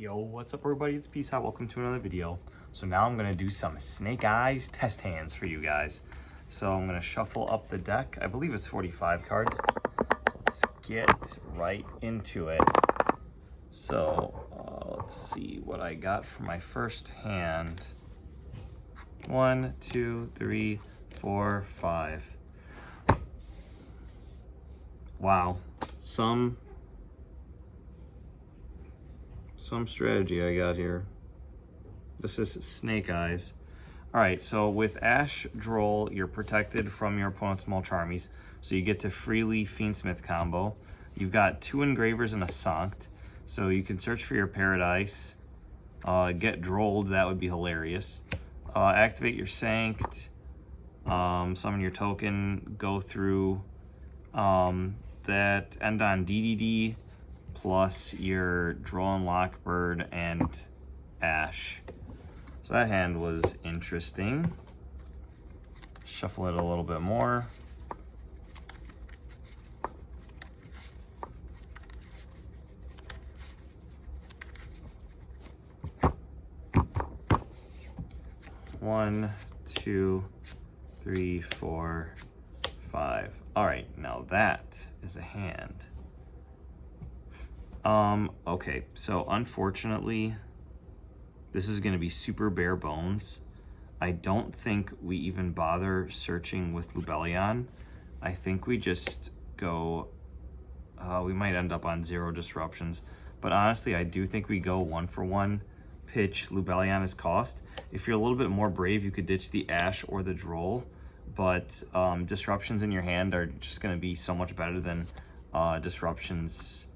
Yo, what's up everybody? It's Peace Out. Welcome to another video. So now I'm gonna do some Snake Eyes test hands for you guys. So I'm gonna shuffle up the deck. I believe it's 45 cards. So let's get right into it. So let's see what I got for my first hand. 1, 2, 3, 4, 5. Wow, some strategy I got here. This is Snake Eyes. All right, so with Ash Droll, you're protected from your opponent's Mulch Armies, so you get to freely Fiendsmith combo. You've got 2 Engravers and a Sanct, so you can search for your Paradise, get Drolled, that would be hilarious. Activate your Sanct, summon your token, go through that, end on DDD, plus your Droll and Lockbird and Ash. So that hand was interesting. Shuffle it a little bit more. One, 2, 3, 4, 5. All right, now that is a hand. Okay, so unfortunately, this is going to be super bare bones. I don't think we even bother searching with Lubellion. I think we just go, we might end up on 0 disruptions. But honestly, I do think we go 1-for-1, pitch Lubellion as cost. If you're a little bit more brave, you could ditch the Ash or the Droll. But disruptions in your hand are just going to be so much better than disruptions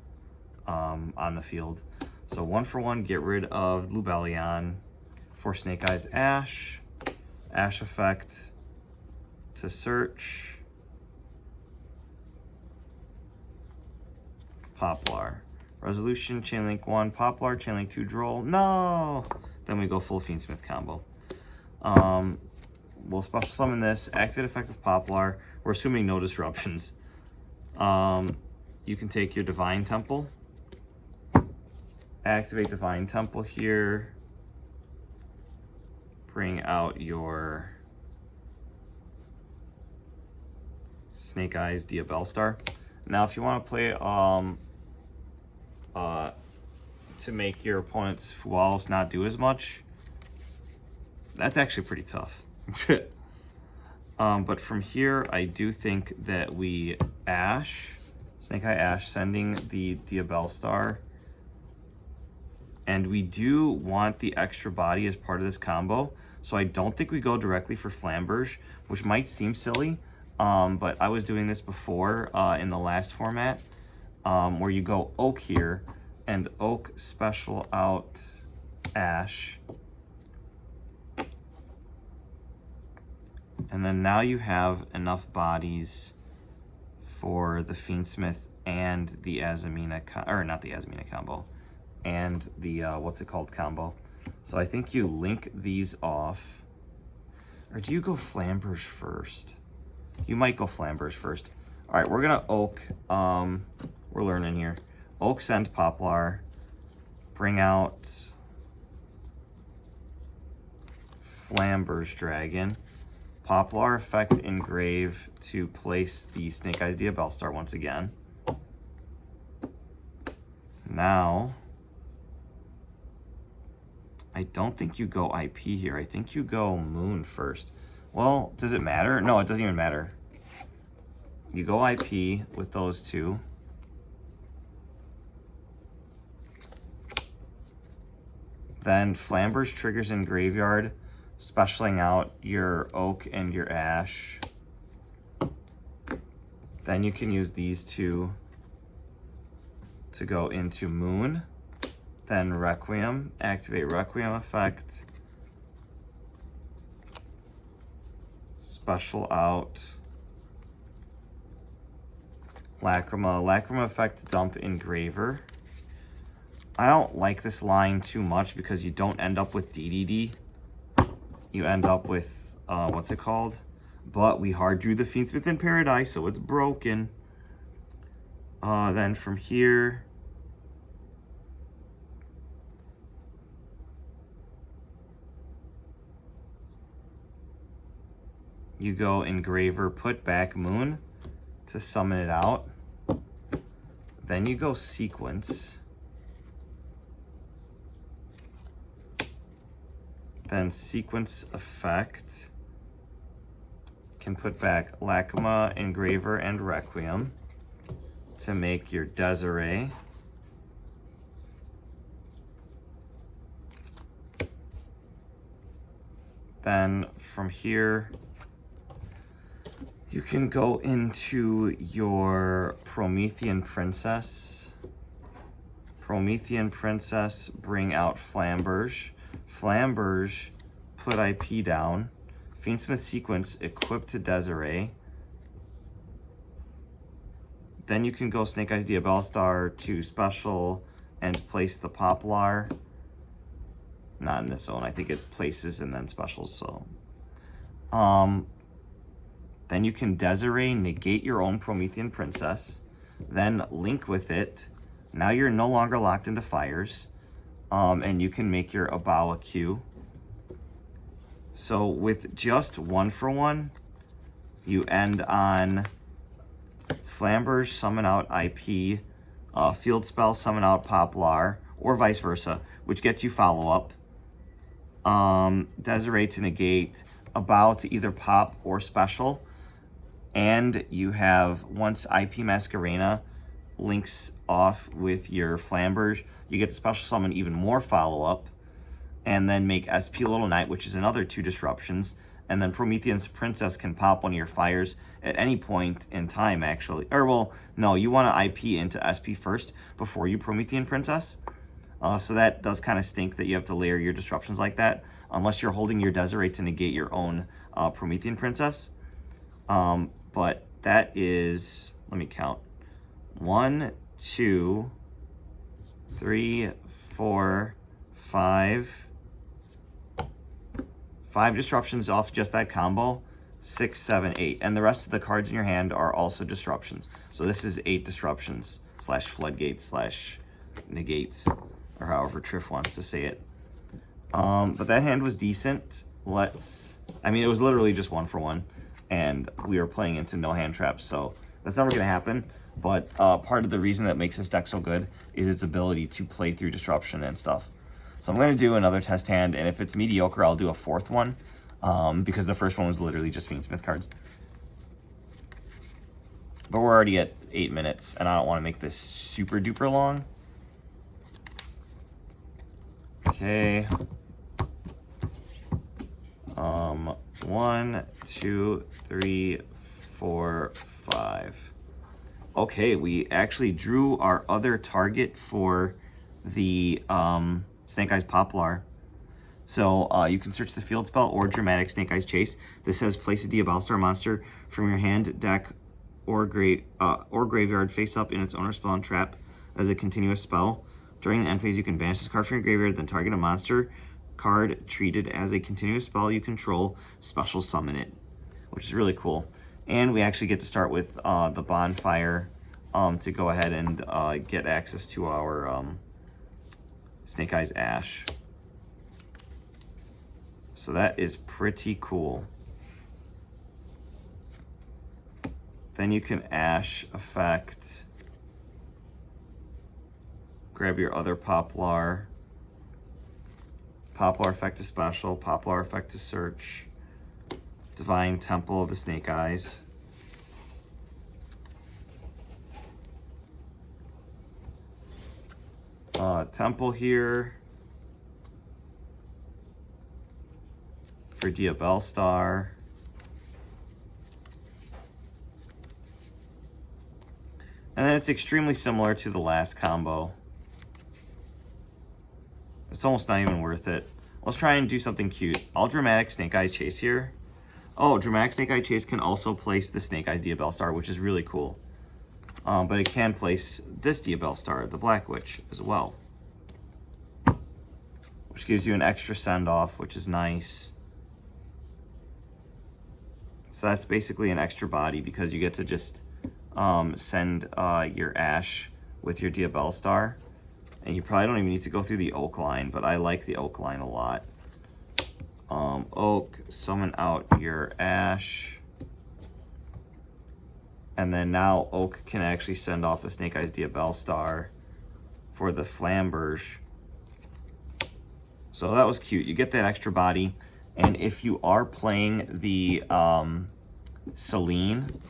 on the field. So 1-for-1, get rid of Lubellion for Snake Eyes Ash. Ash effect to search. Poplar. Resolution, Chainlink 1, Poplar, Chainlink 2, Droll. No! Then we go full Fiendsmith combo. We'll special summon this, activate effect of Poplar. We're assuming no disruptions. You can take your Divine Temple. Activate Divine Temple here. Bring out your Snake Eyes Diabellstar. Now, if you want to play to make your opponent's Fualos not do as much, that's actually pretty tough. But from here, I do think that we Ash, Snake Eye Ash, sending the Diabellstar. And we do want the extra body as part of this combo. So I don't think we go directly for Flamberge, which might seem silly. But I was doing this before in the last format, where you go Oak here, and Oak special out Ash. And then now you have enough bodies for the Fiendsmith and the Azamina, or not the Azamina combo, and the, what's it called, combo. So I think you link these off. Or do you go Flamberge first? You might go Flamberge first. All right, we're gonna Oak, we're learning here. Oak send Poplar, bring out Flamberge Dragon. Poplar effect engrave to place the Snake Eyes Diabellstar once again. Now, I don't think you go IP here. I think you go Moon first. Well, does it matter? No, it doesn't even matter. You go IP with those two. Then Flamberge triggers in graveyard, specialing out your Oak and your Ash. Then you can use these two to go into Moon. Then Requiem, activate Requiem effect. Special out Lacrima. Lacrima effect, dump Engraver. I don't like this line too much because you don't end up with DDD. You end up with, what's it called? But we hard drew the Fiendsmith in Paradise, so it's broken. Then from here, you go Engraver, put back Moon to summon it out. Then you go Sequence. Then Sequence Effect. Can put back Lacuma, Engraver, and Requiem to make your Desiree. Then from here, you can go into your Promethean Princess. Promethean Princess, bring out Flamberge. Flamberge, put IP down. Fiendsmith Sequence, equip to Desiree. Then you can go Snake Eyes Diabellstar to special and place the Poplar. Not in this zone. I think it places and then specials. So, then you can Desiree, negate your own Promethean Princess, then link with it. Now you're no longer locked into fires, and you can make your Abawa Q. So with just 1-for-1, you end on Flamberge, summon out IP, Field Spell, summon out Poplar, or vice versa, which gets you follow-up. Desiree to negate, Abawa to either pop or special. And you have, once IP Masquerena links off with your Flamberge, you get to special summon even more follow-up, and then make SP Little Knight, which is another 2 disruptions, and then Promethean's Princess can pop one of your fires at any point in time, actually. Or, well, no, you want to IP into SP first before you Promethean Princess. So that does kind of stink that you have to layer your disruptions like that, unless you're holding your Desiree to negate your own Promethean Princess. But that is, let me count. 1, 2, 3, 4, 5. 5 disruptions off just that combo. 6, 7, 8. And the rest of the cards in your hand are also disruptions. So this is 8 disruptions / floodgates / negates, or however Triff wants to say it. But that hand was decent. I mean, it was literally just 1-for-1. And we were playing into no hand traps, so that's never going to happen. But part of the reason that makes this deck so good is its ability to play through disruption and stuff. So I'm going to do another test hand, and if it's mediocre, I'll do a 4th one, because the first one was literally just Fiendsmith cards. But we're already at 8 minutes, and I don't want to make this super duper long. Okay. 1, 2, 3, 4, 5. Okay, we actually drew our other target for the Snake Eyes Poplar. So you can search the field spell or dramatic Snake Eyes Chase. This says place a Diabellstar monster from your hand, deck, or graveyard face up in its owner's spell and trap as a continuous spell. During the end phase, you can banish this card from your graveyard, then target a monster card treated as a continuous spell you control, special summon it, which is really cool. And we actually get to start with the bonfire to go ahead and get access to our Snake Eyes Ash. So that is pretty cool. Then you can Ash effect, grab your other Poplar. Poplar effect to special, Poplar effect to search, Divine Temple of the Snake Eyes. Temple here for Diabellstar. And then it's extremely similar to the last combo. It's almost not even worth it. Let's try and do something cute. I'll dramatic Snake Eyes Chase here. Oh, dramatic Snake Eyes Chase can also place the Snake Eyes Diabellstar, which is really cool. But it can place this Diabellstar, the Black Witch, as well. Which gives you an extra send-off, which is nice. So that's basically an extra body because you get to just send your Ash with your Diabellstar. And you probably don't even need to go through the Oak line, but I like the Oak line a lot. Oak, summon out your Ash. And then now Oak can actually send off the Snake Eyes Diabellstar for the Flamberge. So that was cute. You get that extra body. And if you are playing the Selene,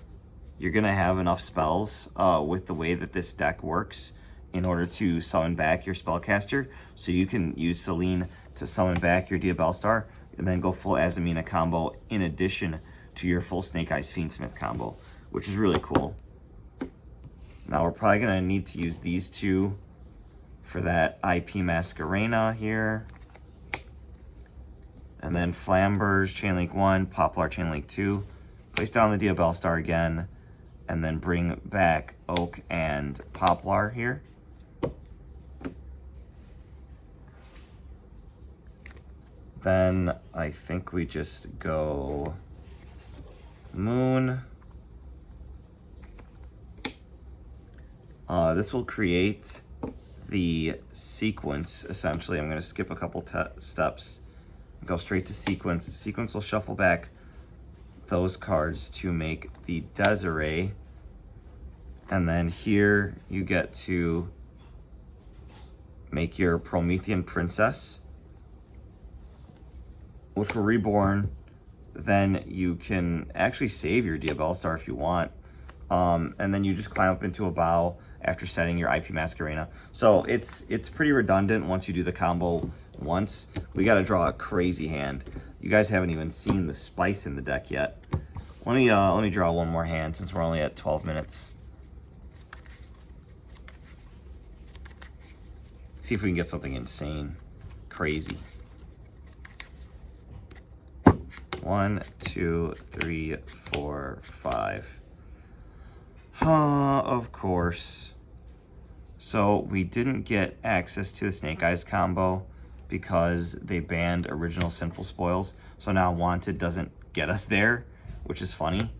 you're going to have enough spells with the way that this deck works in order to summon back your spellcaster. So you can use Selene to summon back your Diabellstar and then go full Azamina combo in addition to your full Snake Eyes Fiendsmith combo, which is really cool. Now we're probably going to need to use these two for that IP Masquerena here. And then Flamberge, Chainlink 1, Poplar, Chainlink 2. Place down the Diabellstar again, and then bring back Oak and Poplar here. Then I think we just go Moon. This will create the sequence, essentially. I'm going to skip a couple steps. Go straight to sequence. Sequence will shuffle back those cards to make the Desiree. And then here you get to make your Promethean Princess, which will reborn. Then you can actually save your Diabellstar if you want. And then you just climb up into a bow after setting your IP Masquerena. So it's pretty redundant once you do the combo once. We got to draw a crazy hand. You guys haven't even seen the spice in the deck yet. Let me draw one more hand since we're only at 12 minutes. See if we can get something insane, crazy. 1, 2, 3, 4, 5. Of course. So we didn't get access to the Snake Eyes combo because they banned original Sinful Spoils. So now Wanted doesn't get us there, which is funny.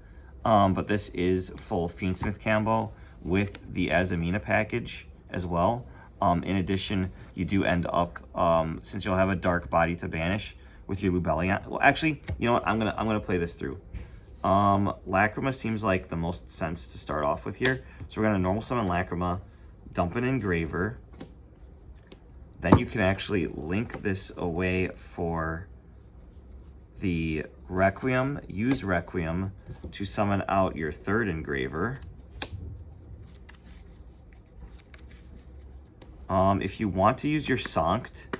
But this is full Fiendsmith combo with the Azamina package as well. In addition, you do end up, since you'll have a dark body to banish with your Lubellion. Well, actually, you know what? I'm gonna play this through. Lacrima seems like the most sense to start off with here. So we're gonna normal summon Lacrima, dump an Engraver. Then you can actually link this away for the Requiem. Use Requiem to summon out your third Engraver. If you want to use your Sanct,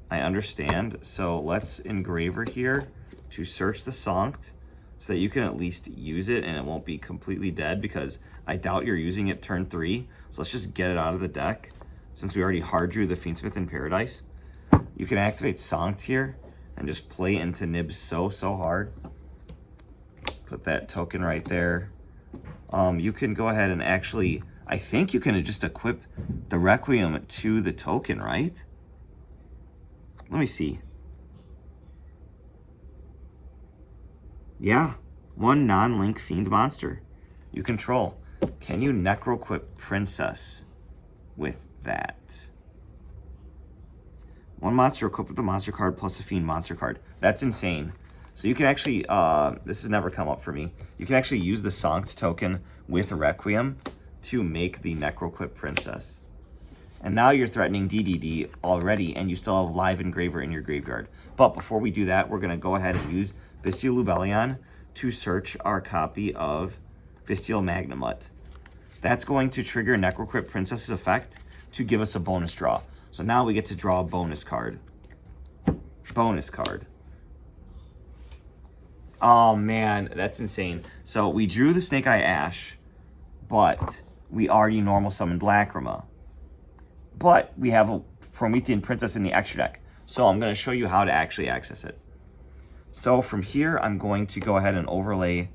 I understand. So let's Engraver here to search the Sanct so that you can at least use it and it won't be completely dead, because I doubt you're using it turn 3. So let's just get it out of the deck since we already hard drew the Fiendsmith in Paradise. You can activate Sanct here and just play into Nib so hard. Put that token right there. You can go ahead and actually, I think you can just equip the Requiem to the token, right? Let me see. Yeah, 1 non-link fiend monster you control. Can you Necroquip Princess with that? 1 monster equipped with a monster card plus a fiend monster card. That's insane. So you can actually, this has never come up for me. You can actually use the Sanct token with Requiem to make the Necroquip Princess. And now you're threatening DDD already, and you still have live Engraver in your graveyard. But before we do that, we're going to go ahead and use Bystial Lubellion to search our copy of Bystial Magnamut. That's going to trigger Necroquip Princess's effect to give us a bonus draw. So now we get to draw a bonus card. Bonus card. Oh man, that's insane. So we drew the Snake Eye Ash, but we already normal summoned Lacrima. But we have a Promethean Princess in the extra deck. So I'm going to show you how to actually access it. So from here, I'm going to go ahead and overlay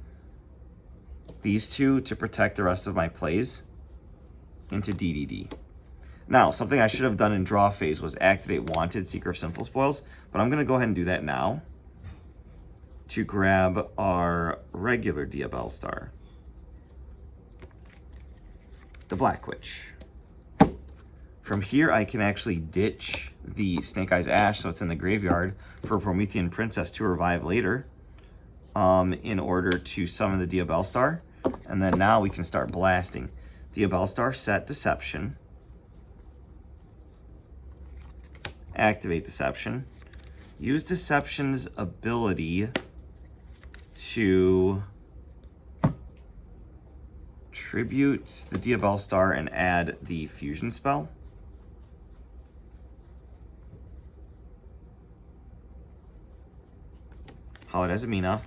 these two to protect the rest of my plays into DDD. Now, something I should have done in draw phase was activate Wanted, Seeker of Sinful Spoils, but I'm going to go ahead and do that now to grab our regular Diabellstar, the Black Witch. From here, I can actually ditch the Snake Eyes Ash, so it's in the graveyard, for Promethean Princess to revive later in order to summon the Diabellstar. And And then now we can start blasting. Diabellstar, set Deception. Activate Deception. Use Deception's ability to tribute the Diabellstar and add the fusion spell. Hallowed Azamina.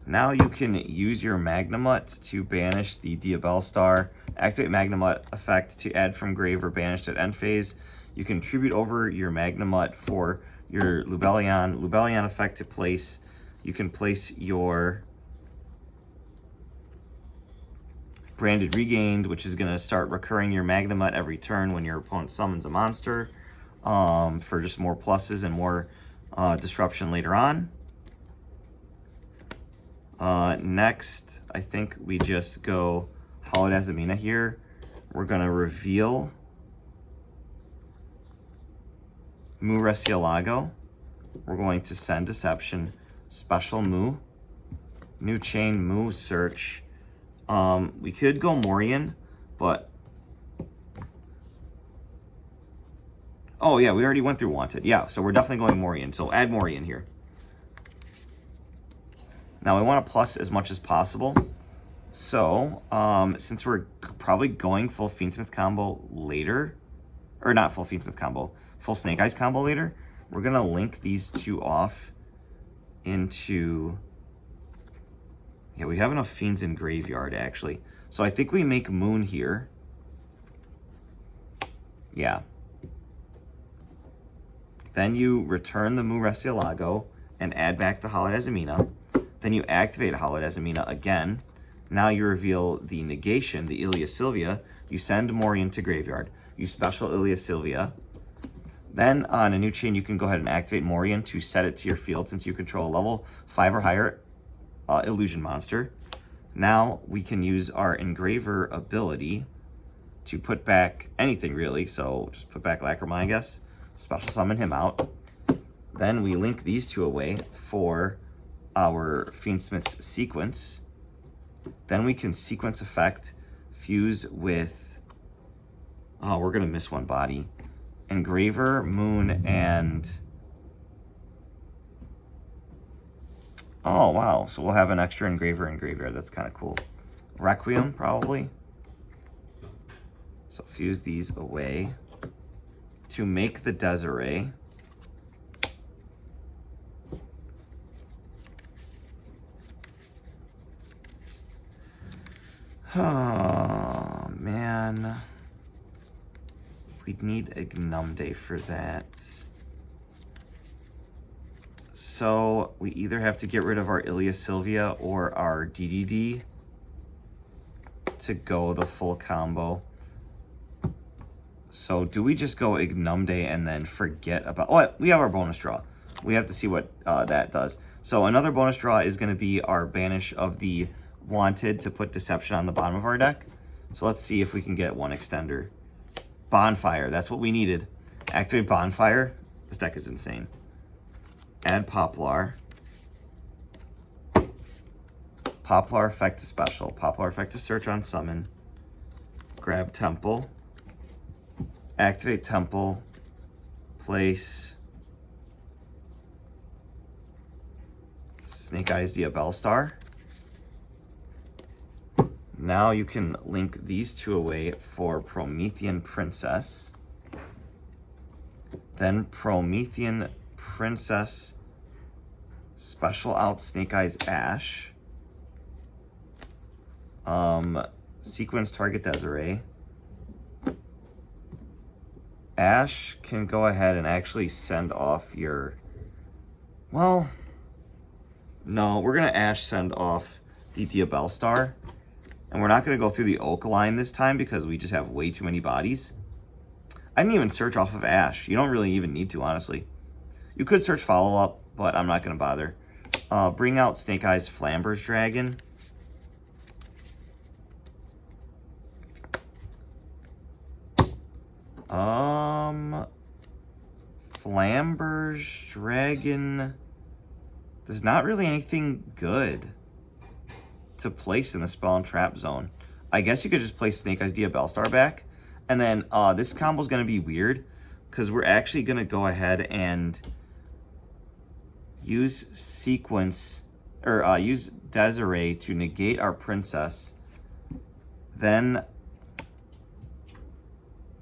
Now you can use your Magnamut to banish the Diabellstar. Activate Magnamut effect to add from grave or banished at end phase. You can tribute over your Magnamut for your Lubellion. Lubellion effect to place. You can place your Branded Regained, which is going to start recurring your Magnamut every turn when your opponent summons a monster, for just more pluses and more disruption later on. Next, I think we just go Hallowed Azamina here. We're going to reveal Mu Resialago. We're going to send Deception, special Mu, new chain Mu search. We could go Morian, but oh yeah, we already went through Wanted. Yeah, so we're definitely going Morian. So add Morian here. Now we want to plus as much as possible. So since we're probably going full Fiendsmith combo later, or not full Fiendsmith combo, full Snake Eyes combo later, we're gonna link these two off into. Yeah, we have enough Fiends in Graveyard, actually. So I think we make Moon here. Yeah. Then you return the Mu Resialago and add back the Hallowed Azamina. Then you activate Hallowed Azamina again. Now you reveal the negation, the Ilia Sylvia. You send Morian to Graveyard. You special Ilia Sylvia. Then on a new chain, you can go ahead and activate Morian to set it to your field since you control a level 5 or higher illusion monster. Now we can use our Engraver ability to put back anything really. So just put back Lacrima, I guess. Special summon him out. Then we link these two away for our Fiendsmith's sequence. Then we can sequence effect, fuse with, oh, we're gonna miss one body. Engraver, Moon, and oh, wow. So we'll have an extra Engraver and Graveyard. That's kind of cool. Requiem, probably. So fuse these away to make the Desiree. Oh, man. We'd need Ignumde for that. So we either have to get rid of our Ilia Sylvia or our DDD to go the full combo. So do we just go Ignumde and then forget about... Oh, we have our bonus draw. We have to see what that does. So another bonus draw is going to be our banish of the Wanted to put Deception on the bottom of our deck. So let's see if we can get one extender. Bonfire, that's what we needed. Activate Bonfire. This deck is insane. Add Poplar. Poplar effect to special. Poplar effect to search on summon. Grab Temple. Activate Temple. Place Snake Eyes Diabellstar. Now you can link these two away for Promethean Princess. Then Promethean Princess, special out Snake Eyes Ash. Sequence target Desiree. Ash can go ahead and actually send off your... Well, no, we're going to Ash send off the Diabellstar. And we're not going to go through the Oak line this time because we just have way too many bodies. I didn't even search off of Ash. You don't really even need to, honestly. You could search follow-up, but I'm not going to bother. Bring out Snake Eyes Flamber's Dragon. Flamber's Dragon. There's not really anything good. to place in the spell and trap zone. I guess you could just place Snake Eyes Diabellstar back. And then this combo is going to be weird because we're actually going to go ahead and use Sequence, or use Desiree to negate our Princess. Then,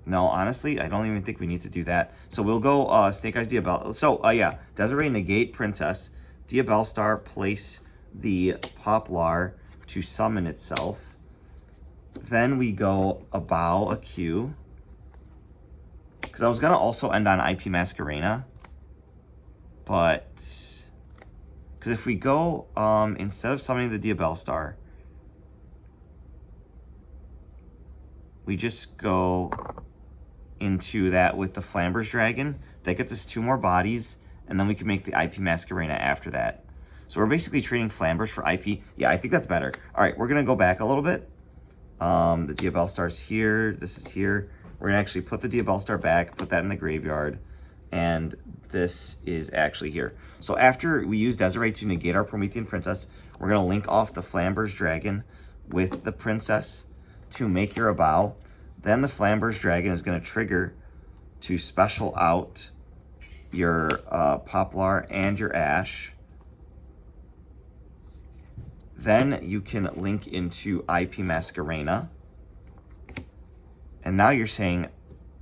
no, honestly, I don't even think we need to do that. So we'll go Snake Eyes Diabellstar. So, yeah, Desiree negate Princess. Diabellstar place the Poplar to summon itself. Then we go a Bow, a Q. Because I was going to also end on IP Masquerena. But, because if we go, instead of summoning the Diabellstar, we just go into that with the Flamber's Dragon. That gets us 2 more bodies, and then we can make the IP Masquerena after that. So we're basically trading Flambers for IP. Yeah, I think that's better. All right, we're going to go back a little bit. The Diabellstar's here. This is here. We're going to actually put the Diabellstar back, put that in the graveyard, and this is actually here. So after we use Desiree to negate our Promethean Princess, we're going to link off the Flamber's Dragon with the Princess to make your Abao. Then the Flamber's Dragon is going to trigger to special out your Poplar and your Ash. Then you can link into IP Masquerena. And now you're saying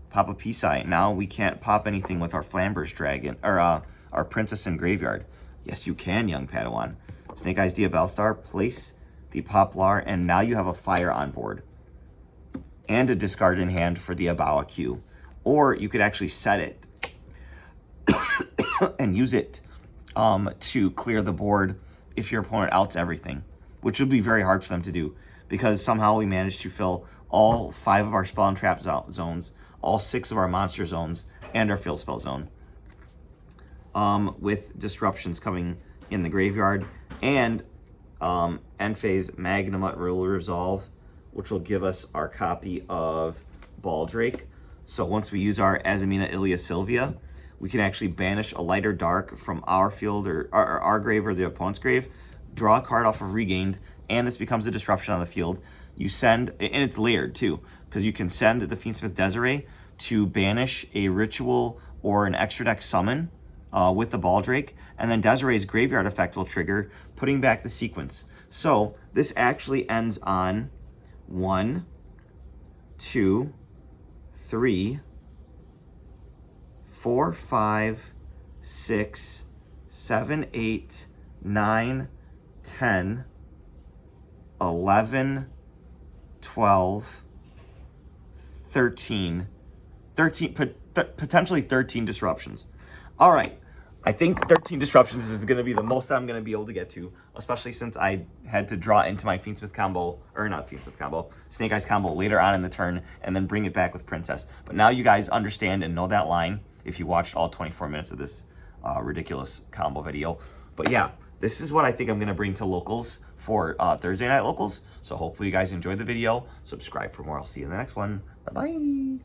pop a P-Site. Now we can't pop anything with our Flamber's Dragon, or our Princess in graveyard. Yes, you can, young Padawan. Snake Eyes Diabellstar, place the Poplar, and now you have a Fire on board. And a discard in hand for the Abawa Q. Or you could actually set it and use it to clear the board if your opponent outs everything, which would be very hard for them to do because somehow we managed to fill all 5 of our spell and trap zones, all 6 of our monster zones, and our field spell zone with disruptions coming in the graveyard, and end phase Magnum will resolve, which will give us our copy of Baldrake. So once we use our Azamina Ilia Sylvia, we can actually banish a lighter dark from our field or our grave or the opponent's grave, draw a card off of Regained, and this becomes a disruption on the field. You send, and it's layered too, because you can send the Fiendsmith Desiree to banish a ritual or an extra deck summon with the Baldrake, and then Desiree's graveyard effect will trigger, putting back the sequence. So this actually ends on 1, 2, 3, 4, 5, 6, 7, 8, 9, 10, 11, 12, 13, potentially 13 disruptions. All right. I think 13 disruptions is going to be the most I'm going to be able to get to, especially since I had to draw into my Fiendsmith combo, or not Fiendsmith combo, Snake Eyes combo later on in the turn, and then bring it back with Princess. But now you guys understand and know that line if you watched all 24 minutes of this ridiculous combo video. But yeah, this is what I think I'm going to bring to locals for Thursday night locals. So hopefully you guys enjoyed the video. Subscribe for more. I'll see you in the next one. Bye-bye.